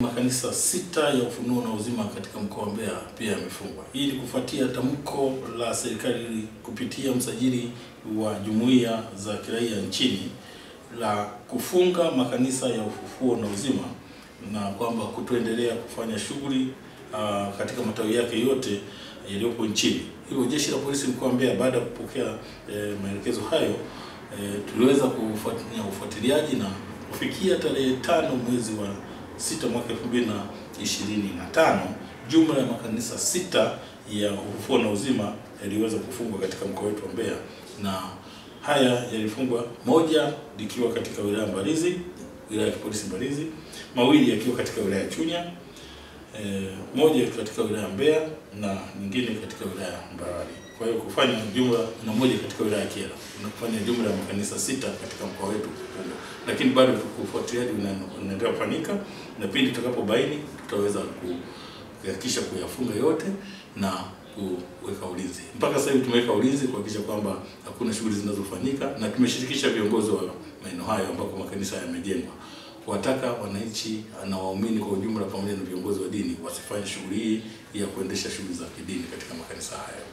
Makanisa 6 ya Ufunuo na Uzima katika mkoa wa Mbeya pia yamefungwa. Hii ni kufuatia tamko la serikali kupitia msajili wa jumuiya za kiraia nchini la kufunga makanisa ya Ufufuo na Uzima na kwamba kutoendelea kufanya shughuli katika matawi yake yote yaliyopo nchini. Hivyo jeshi la polisi mkoa wa Mbeya baada ya kupokea maelekezo hayo tuliweza kufanya ufuatiliaji na kufikia tarehe 5 mwezi wa 6 mwaka 2025 jumla ya makanisa 6 ya Ufufuo na Uzima yaliweza kufungwa katika mkoa wetu wa Mbeya, na haya yalifungwa moja likiwa katika wilaya Mbalizi, wilaya ya polisi Mbalizi, mawili yakiwa katika wilaya Chunya, moja katika wilaya Mbeya na nyingine katika wilaya Mbarali. Kwa hiyo kufanya jumla na moja katika wilaya Kyela, na kufanya jumla ya makanisa 6 katika mkoa wetu kufungwa. Lakini bado ufuatiliaji unaendelea kufanyika, na pindi tutakapobaini tutaweza kuhakikisha kuyafunga yote na kuweka ulinzi. Mpaka sasa hivi tumeweka ulinzi kuhakikisha kwamba hakuna shughuli zinazofanyika, na tumeshirikisha viongozi wa maeneo hayo ambako makanisa yamejengwa kuwataka wananchi na waumini kwa ujumla pamoja na viongozi wa dini wasifanye shughuli hii ya kuendesha shughuli za kidini katika makanisa hayo.